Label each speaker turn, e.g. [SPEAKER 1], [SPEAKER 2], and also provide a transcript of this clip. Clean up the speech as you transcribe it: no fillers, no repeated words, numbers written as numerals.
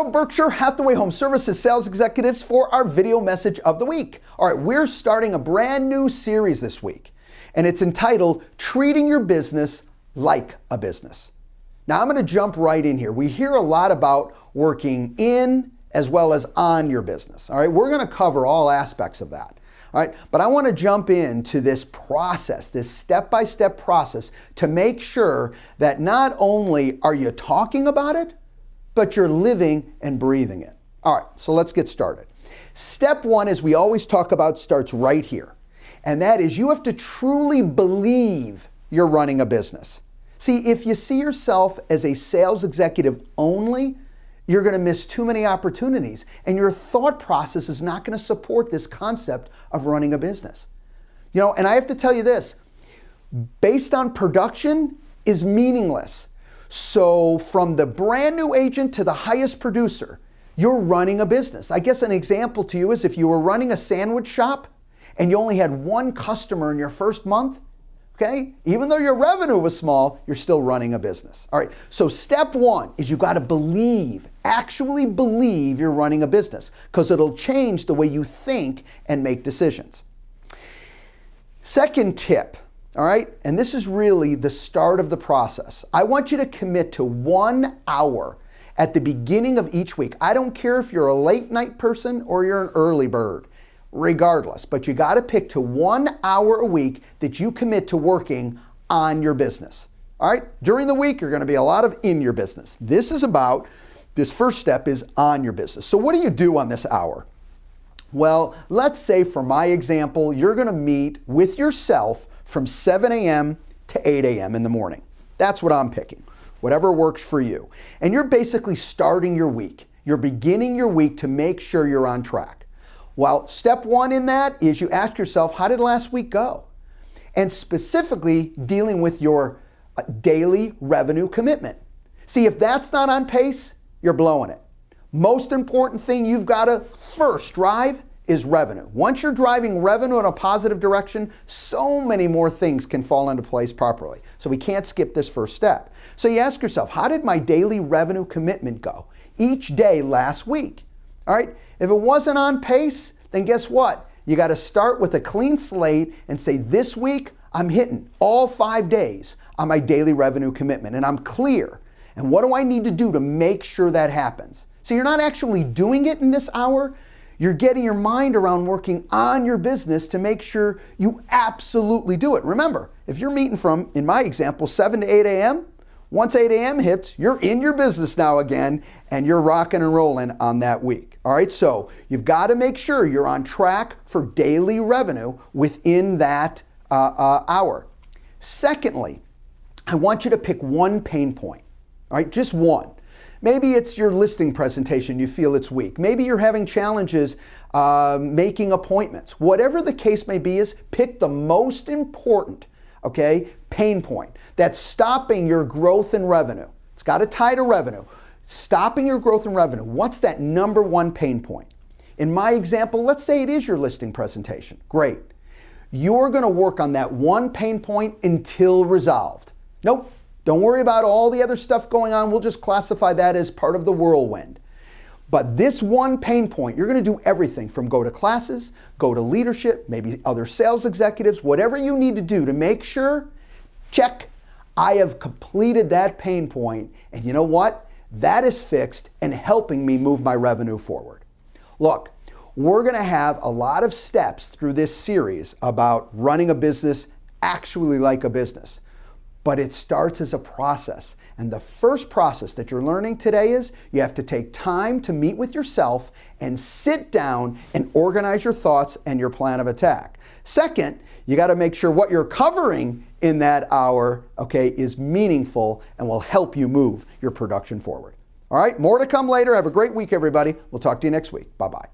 [SPEAKER 1] Hello, Berkshire Hathaway Home Services sales executives for our video message of the week. All right, we're starting a brand new series this week, and it's entitled Treating Your Business Like a Business. Now, I'm going to jump right in here. We hear a lot about working in as well as on your business. All right, we're going to cover all aspects of that. All right, but I want to jump into this process, this step-by-step process to make sure that not only are you talking about it, but you're living and breathing it. All right, so let's get started. Step one, as we always talk about, starts right here. And that is you have to truly believe you're running a business. See, if you see yourself as a sales executive only, you're going to miss too many opportunities, and your thought process is not going to support this concept of running a business. You know, and I have to tell you this, based on production is meaningless. So from the brand new agent to the highest producer, you're running a business. I guess an example to you is if you were running a sandwich shop and you only had one customer in your first month, okay? Even though your revenue was small, you're still running a business. All right, so step one is you got to believe, actually believe you're running a business, because it'll change the way you think and make decisions. Second tip, all right, and this is really the start of the process. I want you to commit to 1 hour at the beginning of each week. I don't care if you're a late night person or you're an early bird. Regardless, but you got to pick to 1 hour a week that you commit to working on your business. All right, during the week, you're going to be a lot of in your business. This first step is on your business. So what do you do on this hour? Well, let's say for my example, you're going to meet with yourself from 7 a.m. to 8 a.m. in the morning. That's what I'm picking, whatever works for you. And you're basically starting your week. You're beginning your week to make sure you're on track. Well, step one in that is you ask yourself, how did last week go? And specifically dealing with your daily revenue commitment. See, if that's not on pace, you're blowing it. Most important thing you've got to first drive is revenue. Once you're driving revenue in a positive direction, so many more things can fall into place properly. So we can't skip this first step. So you ask yourself, how did my daily revenue commitment go each day last week? All right, if it wasn't on pace, then guess what? You got to start with a clean slate and say, this week, I'm hitting all 5 days on my daily revenue commitment, and I'm clear. And what do I need to do to make sure that happens? So you're not actually doing it in this hour. You're getting your mind around working on your business to make sure you absolutely do it. Remember, if you're meeting from, in my example, 7 to 8 a.m., once 8 a.m. hits, you're in your business now again, and you're rocking and rolling on that week. All right, so you've got to make sure you're on track for daily revenue within that hour. Secondly, I want you to pick one pain point, all right, just one. Maybe it's your listing presentation, you feel it's weak. Maybe you're having challenges making appointments. Whatever the case may be is pick the most important, okay, pain point that's stopping your growth in revenue. It's got to tie to revenue. Stopping your growth in revenue. What's that number one pain point? In my example, let's say it is your listing presentation. Great. You're going to work on that one pain point until resolved. Nope. Don't worry about all the other stuff going on. We'll just classify that as part of the whirlwind. But this one pain point, you're going to do everything from go to classes, go to leadership, maybe other sales executives, whatever you need to do to make sure, check, I have completed that pain point. And you know what? That is fixed and helping me move my revenue forward. Look, we're going to have a lot of steps through this series about running a business actually like a business. But it starts as a process. And the first process that you're learning today is you have to take time to meet with yourself and sit down and organize your thoughts and your plan of attack. Second, you got to make sure what you're covering in that hour, okay, is meaningful and will help you move your production forward. All right, more to come later. Have a great week, everybody. We'll talk to you next week. Bye-bye.